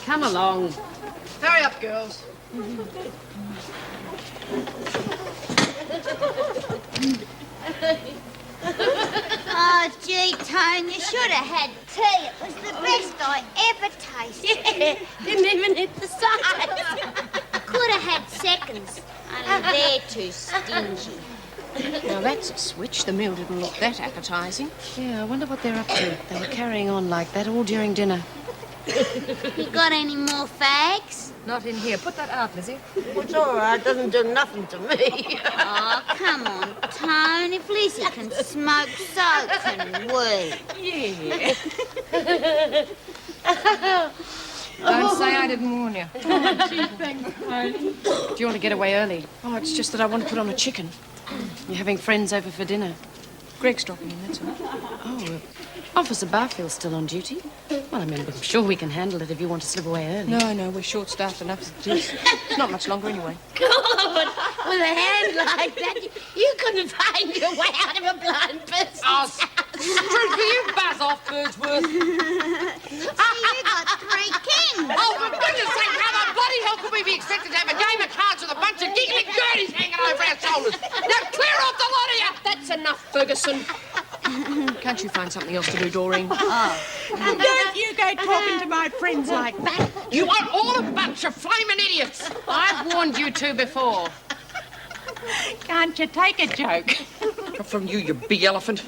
come along. Hurry up, girls. Oh, gee, Tone, you should have had tea. It was the best I ever tasted. Yeah, didn't even hit the sides. Could have had seconds. Only they're too stingy. Now, that's a switch. The meal didn't look that appetizing. Yeah, I wonder what they're up to. They were carrying on like that all during dinner. You got any more fags? Not in here. Put that out, Lizzie. It's all right. Doesn't do nothing to me. Oh, come on, Tone. If Lizzie can smoke, so can we. Yeah. Don't say I didn't warn you. Oh, gee, thanks, Do you want to get away early? Oh, it's just that I want to put on a chicken. You're having friends over for dinner. Greg's dropping in, that's all. Oh, Officer Barfield's still on duty? Well, I mean, I'm sure we can handle it if you want to slip away early. No, we're short-staffed enough as it is. Not much longer, anyway. God, with a hand like that, you couldn't find your way out of a blind person's house. Strictly, you buzz off, Birdsworth. See, you got 3 kings. Oh, for goodness sake, how the bloody hell could we be expected to have a game of cards with a bunch of giggling girlies hanging over our shoulders? Now, clear off the lot of you! That's enough, Ferguson. Can't you find something else to do, Doreen? Don't you go talking to my friends like that. You are all a bunch of flaming idiots! I've warned you two before. Can't you take a joke? From you, you big elephant.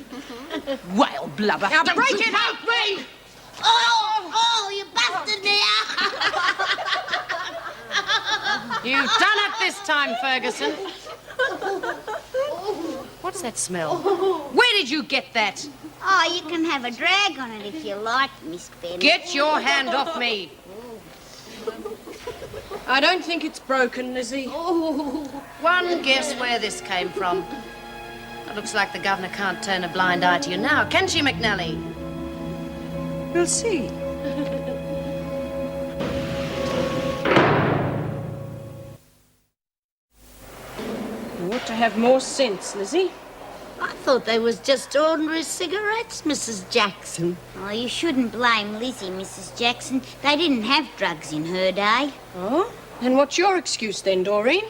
Well, blubber. Now, break it out, me! Oh, you busted me out. You've done it this time, Ferguson. What's that smell? Where did you get that? Oh, you can have a drag on it if you like, Miss Bennet. Get your hand off me. I don't think it's broken, Lizzie. One guess where this came from. It looks like the governor can't turn a blind eye to you now, can she, McNally? We'll see. You ought to have more sense, Lizzie. I thought they was just ordinary cigarettes, Mrs. Jackson. Oh, you shouldn't blame Lizzie, Mrs. Jackson. They didn't have drugs in her day. Oh? And what's your excuse then, Doreen?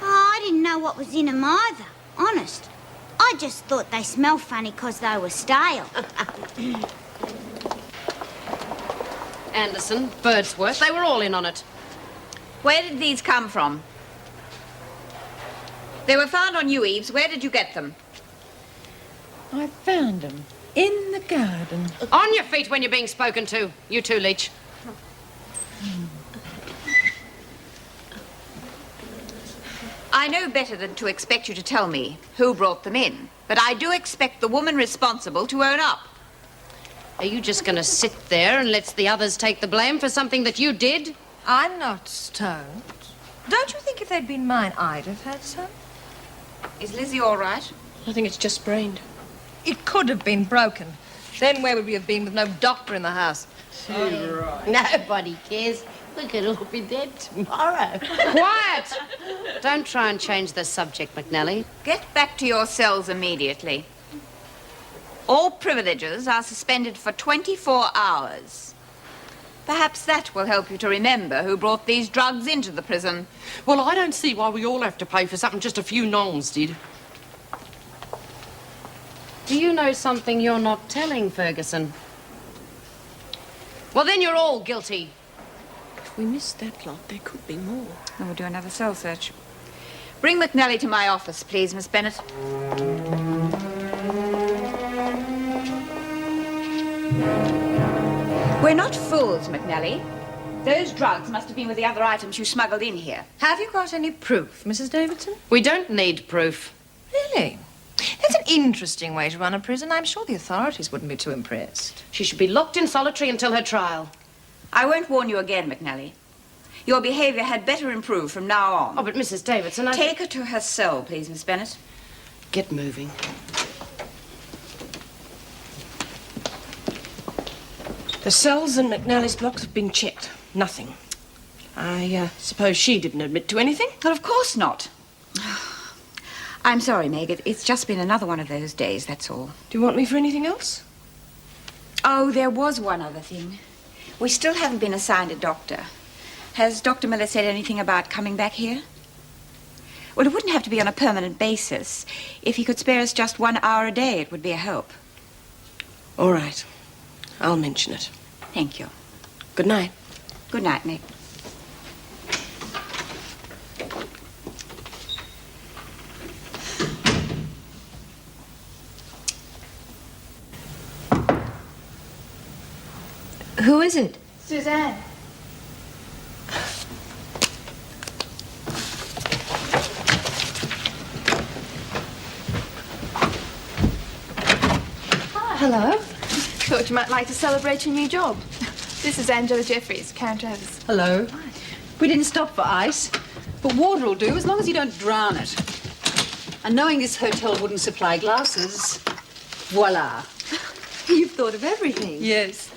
Oh, I didn't know what was in 'em either. Honest. I just thought they smelled funny 'cause they were stale. Anderson, Birdsworth, they were all in on it. Where did these come from? They were found on you, Eves. Where did you get them? I found them in the garden. On your feet when you're being spoken to. You too, Leach. I know better than to expect you to tell me who brought them in, but I do expect the woman responsible to own up. Are you just going to sit there and let the others take the blame for something that you did? I'm not stoned. Don't you think if they'd been mine, I'd have had some? Is Lizzie all right? I think it's just sprained. It could have been broken. Then where would we have been with no doctor in the house? Nobody cares. We could all be dead tomorrow. Quiet! Don't try and change the subject, McNally. Get back to your cells immediately. All privileges are suspended for 24 hours. Perhaps that will help you to remember who brought these drugs into the prison. Well, I don't see why we all have to pay for something just a few nongs did. Do you know something you're not telling, Ferguson? Well, then you're all guilty. If we missed that lot, there could be more. We'll do another cell search. Bring McNally to my office, please, Miss Bennet. We're not fools, McNally. Those drugs must have been with the other items you smuggled in here. Have you got any proof, Mrs. Davidson? We don't need proof. Really? That's an interesting way to run a prison. I'm sure the authorities wouldn't be too impressed. She should be locked in solitary until her trial. I won't warn you again, McNally. Your behavior had better improve from now on. Oh, but Mrs. Davidson, Take her to her cell, please, Miss Bennet. Get moving. The cells in McNally's blocks have been checked. Nothing. I suppose she didn't admit to anything? Well, of course not. I'm sorry, Meg. It's just been another one of those days, that's all. Do you want me for anything else? Oh, there was one other thing. We still haven't been assigned a doctor. Has Dr. Miller said anything about coming back here? Well, it wouldn't have to be on a permanent basis. If he could spare us just 1 hour a day, it would be a help. All right. I'll mention it. Thank you. Good night. Good night, Meg. Who is it? Suzanne. Hello. Thought you might like to celebrate your new job. This is Angela Jeffries, Karen Travers. Hello. We didn't stop for ice, but water will do as long as you don't drown it. And knowing this hotel wouldn't supply glasses, voila. You've thought of everything. Yes.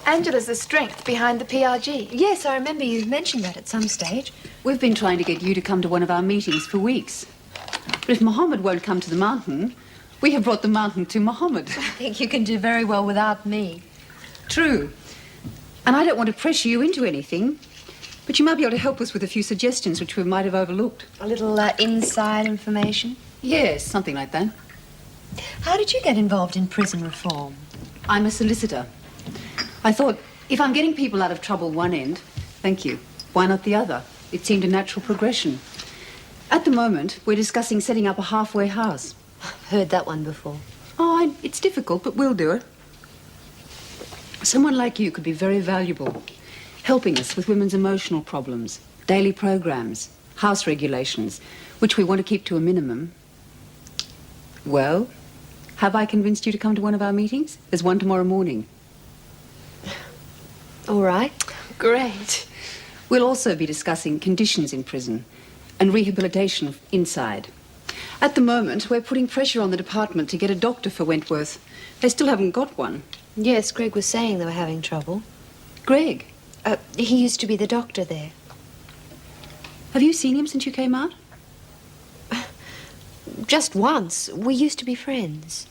Angela's the strength behind the PRG. Yes, I remember you mentioned that at some stage. We've been trying to get you to come to one of our meetings for weeks. But if Mohammed won't come to the mountain, we have brought the mountain to Mohammed. I think you can do very well without me. True. And I don't want to pressure you into anything, but you might be able to help us with a few suggestions which we might have overlooked. A little inside information. Yes, something like that. How did you get involved in prison reform? I'm a solicitor. I thought, if I'm getting people out of trouble one end, thank you, why not the other? It seemed a natural progression. At the moment, we're discussing setting up a halfway house. I've heard that one before. Oh, it's difficult, but we'll do it. Someone like you could be very valuable, helping us with women's emotional problems, daily programs, house regulations, which we want to keep to a minimum. Well, have I convinced you to come to one of our meetings? There's one tomorrow morning. All right. Great. We'll also be discussing conditions in prison and rehabilitation inside. At the moment, we're putting pressure on the department to get a doctor for Wentworth. They still haven't got one. Yes, Greg was saying they were having trouble. Greg? He used to be the doctor there. Have you seen him since you came out? Just once. We used to be friends.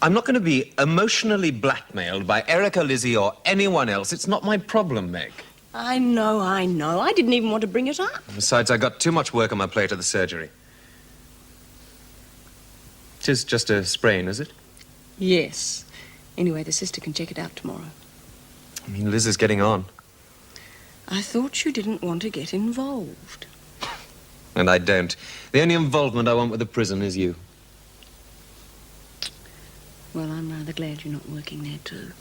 I'm not going to be emotionally blackmailed by Erica, Lizzie, or anyone else. It's not my problem, Meg. I know. I didn't even want to bring it up. Besides, I got too much work on my plate at the surgery. It is just a sprain, is it? Yes. Anyway, the sister can check it out tomorrow. I mean, Liz is getting on. I thought you didn't want to get involved. And I don't. The only involvement I want with the prison is you. Well, I'm rather glad you're not working there, too.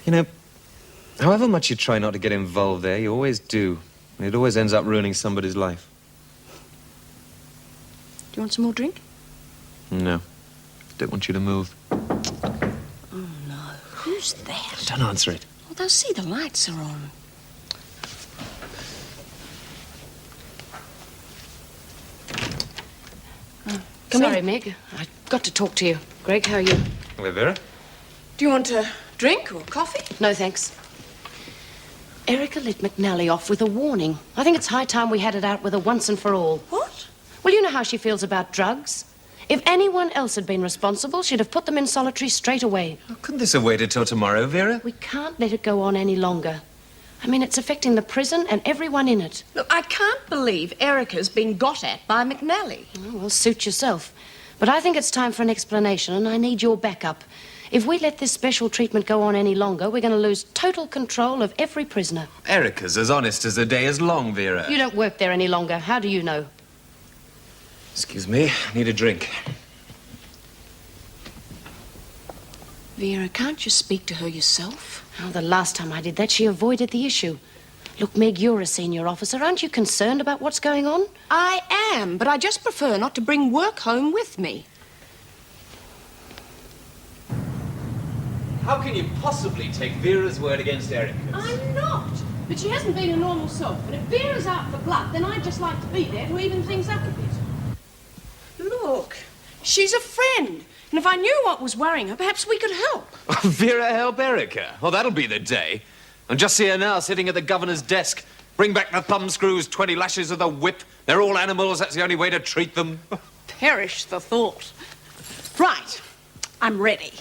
You know, however much you try not to get involved there, you always do. It always ends up ruining somebody's life. Do you want some more drink? No. Don't want you to move. Oh, no. Who's that? Don't answer it. Well, they'll see the lights are on. Sorry, Meg. I've got to talk to you. Greg, how are you? Well, Vera? Do you want a drink or coffee? No, thanks. Erica let McNally off with a warning. I think it's high time we had it out with her once and for all. What? Well, you know how she feels about drugs. If anyone else had been responsible, she'd have put them in solitary straight away. Oh, couldn't this have waited till tomorrow, Vera? We can't let it go on any longer. I mean, it's affecting the prison and everyone in it. Look, I can't believe Erica's been got at by McNally. Oh, well, suit yourself. But I think it's time for an explanation, and I need your backup. If we let this special treatment go on any longer, we're going to lose total control of every prisoner. Erica's as honest as the day is long, Vera. You don't work there any longer. How do you know? Excuse me, I need a drink. Vera, can't you speak to her yourself? Oh, the last time I did that, she avoided the issue. Look, Meg, you're a senior officer. Aren't you concerned about what's going on? I am, but I just prefer not to bring work home with me. How can you possibly take Vera's word against Erica's? I'm not. But she hasn't been a normal self. But if Vera's out for blood, then I'd just like to be there to even things up a bit. Look, she's a friend. And if I knew what was worrying her, perhaps we could help. Vera help Erica? Oh, that'll be the day. And just see her now sitting at the governor's desk, Bring back the thumbscrews, 20 lashes of the whip. They're all animals, that's the only way to treat them. Perish the thought. Right, I'm ready.